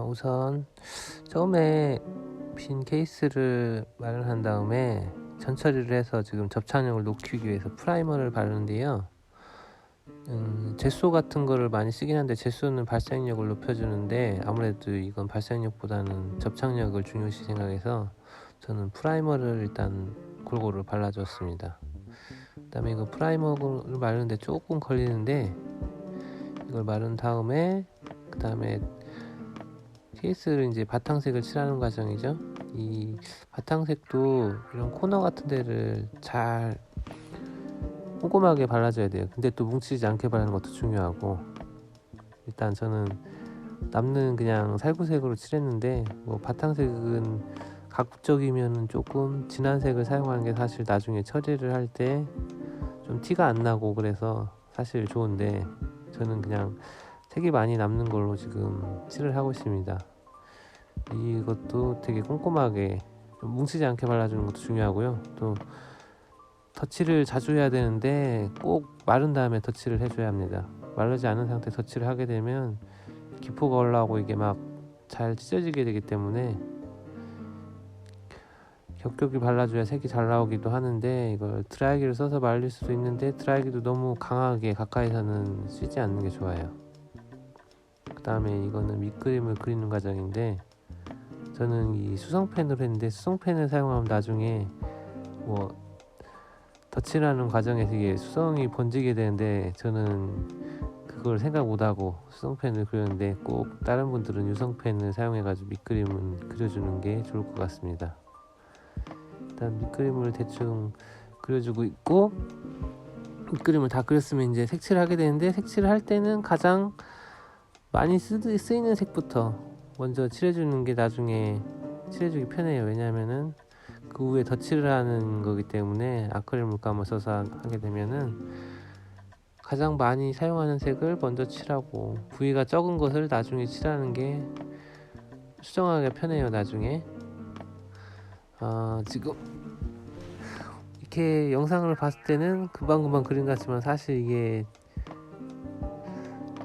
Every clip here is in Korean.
우선 처음에 빈 케이스를 마련한 다음에 전처리를 해서 지금 접착력을 높이기 위해서 프라이머를 바르는데요. 젯소 같은 거를 많이 쓰긴 한데 젯소는 발색력을 높여주는데 아무래도 이건 발색력보다는 접착력을 중요시 생각해서 저는 프라이머를 일단 골고루 발라줬습니다. 그 다음에 이거 프라이머를 바르는데 조금 걸리는데 이걸 바른 다음에 그 다음에 케이스를 이제 바탕색을 칠하는 과정이죠. 이 바탕색도 이런 코너 같은 데를 잘 꼼꼼하게 발라줘야 돼요. 근데 또 뭉치지 않게 바르는 것도 중요하고, 일단 저는 남는 그냥 살구색으로 칠했는데 뭐 바탕색은 가급적이면 조금 진한 색을 사용하는 게 사실 나중에 처리를 할 때 좀 티가 안 나고 그래서 사실 좋은데, 저는 그냥 색이 많이 남는 걸로 지금 칠을 하고 있습니다. 이것도 되게 꼼꼼하게 좀 뭉치지 않게 발라주는 것도 중요하고요. 또 덧칠을 자주 해야 되는데 꼭 마른 다음에 덧칠을 해줘야 합니다. 마르지 않은 상태 덧칠을 하게 되면 기포가 올라오고 이게 막 잘 찢어지게 되기 때문에 겹겹이 발라줘야 색이 잘 나오기도 하는데, 이걸 드라이기를 써서 말릴 수도 있는데 드라이기도 너무 강하게 가까이서는 쓰지 않는 게 좋아요. 그 다음에 이거는 밑그림을 그리는 과정인데, 저는 이 수성펜으로 했는데 수성펜을 사용하면 나중에 뭐 덧칠하는 과정에서 이게 수성이 번지게 되는데, 저는 그걸 생각 못하고 수성펜을 그렸는데 꼭 다른 분들은 유성펜을 사용해가지고 밑그림을 그려주는 게 좋을 것 같습니다. 일단 밑그림을 대충 그려주고 있고, 밑그림을 다 그렸으면 이제 색칠을 하게 되는데, 색칠을 할 때는 가장 많이 쓰이는 색부터 먼저 칠해주는 게 나중에 칠해주기 편해요. 왜냐하면은 그 후에 덧칠을 하는 거기 때문에 아크릴 물감을 써서 하게 되면은 가장 많이 사용하는 색을 먼저 칠하고 부위가 적은 것을 나중에 칠하는 게 수정하기가 편해요. 나중에 지금 이렇게 영상을 봤을 때는 금방금방 그린 것 같지만 사실 이게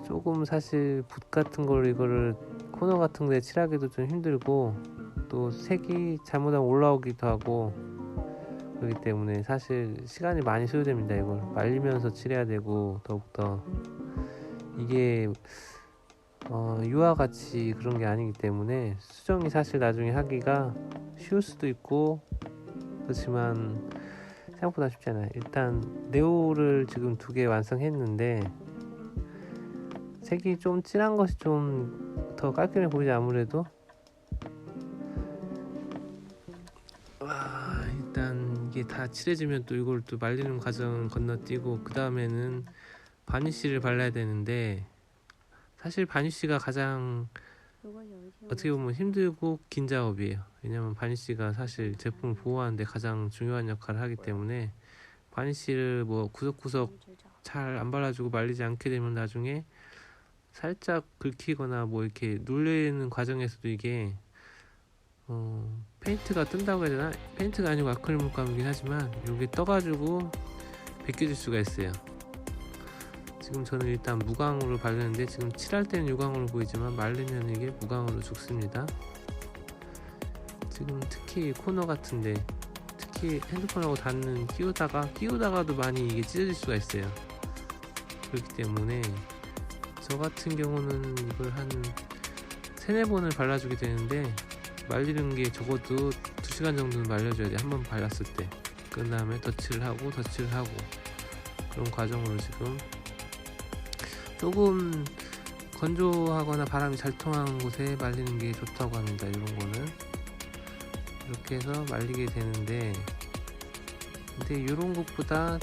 조금 사실 붓 같은 걸 이거를 코너 같은 데 칠하기도 좀 힘들고, 또 색이 잘못하면 올라오기도 하고 그렇기 때문에 사실 시간이 많이 소요됩니다. 이걸 말리면서 칠해야 되고, 더욱더 이게 유화 같이 그런 게 아니기 때문에 수정이 사실 나중에 하기가 쉬울 수도 있고 그렇지만 생각보다 쉽지 않아요. 일단 네오를 지금 2개 완성했는데 색이 좀 진한 것이 좀 더 깔끔해 보이지. 아무래도 일단 이게 다 칠해지면 또 이걸 또 말리는 과정 건너뛰고 그 다음에는 바니쉬를 발라야 되는데, 사실 바니쉬가 가장 어떻게 보면 힘들고 긴 작업이에요. 왜냐면 바니쉬가 사실 제품을 보호하는데 가장 중요한 역할을 하기 때문에, 바니쉬를 뭐 구석구석 잘 안 발라주고 말리지 않게 되면 나중에 살짝 긁히거나 뭐 이렇게 눌리는 과정에서도 이게 페인트가 뜬다고 해야 되나? 페인트가 아니고 아크릴 물감이긴 하지만 이게 떠가지고 벗겨질 수가 있어요. 지금 저는 일단 무광으로 바르는데, 지금 칠할 때는 유광으로 보이지만 말리면 이게 무광으로 죽습니다. 지금 특히 코너 같은데, 특히 핸드폰하고 닿는 끼우다가도 많이 이게 찢어질 수가 있어요. 그렇기 때문에 저 같은 경우는 이걸 한 3-4번을 발라주게 되는데, 말리는 게 적어도 2시간 정도는 말려줘야 돼. 한번 발랐을 때. 그 다음에 덧칠을 하고 그런 과정으로 지금 조금 건조하거나 바람이 잘 통하는 곳에 말리는 게 좋다고 합니다. 이런 거는 이렇게 해서 말리게 되는데, 근데 이런 것보다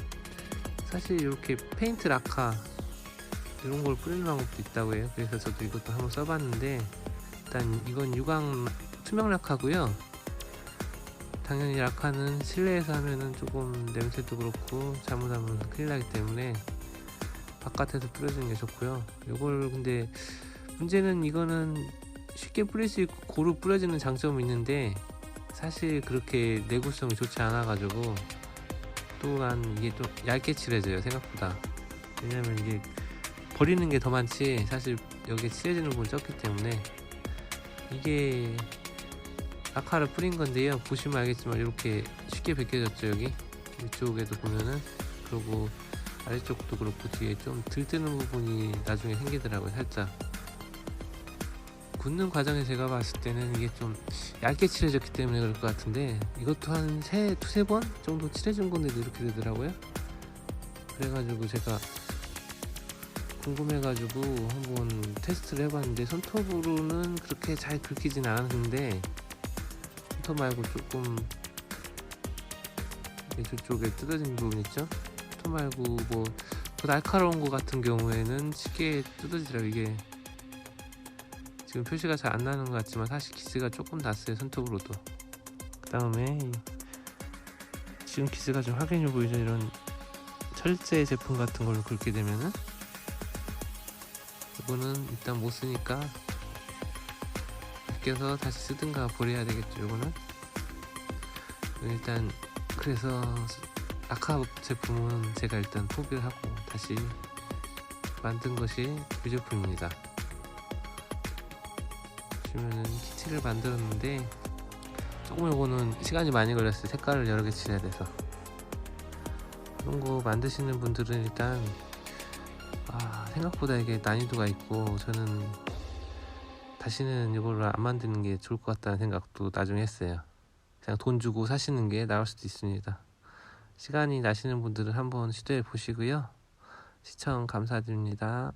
사실 이렇게 페인트 라카 이런 걸 뿌리는 방법도 있다고 해요. 그래서 저도 이것도 한번 써봤는데, 일단 이건 유광 투명 라카고요. 당연히 라카는 실내에서 하면은 조금 냄새도 그렇고 잘못하면 큰일 나기 때문에 바깥에서 뿌려주는 게 좋고요. 이걸 근데 문제는 이거는 쉽게 뿌릴 수 있고 고루 뿌려지는 장점이 있는데, 사실 그렇게 내구성이 좋지 않아 가지고 또한 이게 좀 얇게 칠해져요, 생각보다. 왜냐면 이게 버리는 게 더 많지 사실 여기에 칠해지는 부분이 적기 때문에 이게 아카를 뿌린 건데요. 보시면 알겠지만 이렇게 쉽게 벗겨졌죠. 여기 이쪽에도 보면은. 그리고 아래쪽도 그렇고 뒤에 좀 들뜨는 부분이 나중에 생기더라고요. 살짝 굳는 과정에 제가 봤을 때는 이게 좀 얇게 칠해졌기 때문에 그럴 것 같은데, 이것도 한 두세 번 정도 칠해준 건데도 이렇게 되더라고요. 그래가지고 제가 궁금해가지고 한번 테스트를 해봤는데, 손톱으로는 그렇게 잘 긁히진 않았는데, 손톱 말고 조금 저쪽에 뜯어진 부분 있죠? 손톱 말고 뭐 더 날카로운 거 같은 경우에는 쉽게 뜯어지더라고요. 이게 지금 표시가 잘 안 나는 것 같지만 사실 기스가 조금 났어요, 손톱으로도. 그 다음에 지금 기스가 좀 확연히 보이죠? 이런 철제 제품 같은 걸로 긁게 되면은, 이거는 일단 못 쓰니까 벗겨서 다시 쓰든가 버려야 되겠죠. 이거는 일단, 그래서 아카 제품은 제가 일단 포기를 하고 다시 만든 것이 이 제품입니다. 보시면은 키트를 만들었는데, 조금 이거는 시간이 많이 걸렸어요. 색깔을 여러 개 칠해야 돼서. 이런 거 만드시는 분들은 일단 생각보다 이게 난이도가 있고, 저는 다시는 이거를 안 만드는 게 좋을 것 같다는 생각도 나중에 했어요. 그냥 돈 주고 사시는 게 나을 수도 있습니다. 시간이 나시는 분들은 한번 시도해 보시고요. 시청 감사드립니다.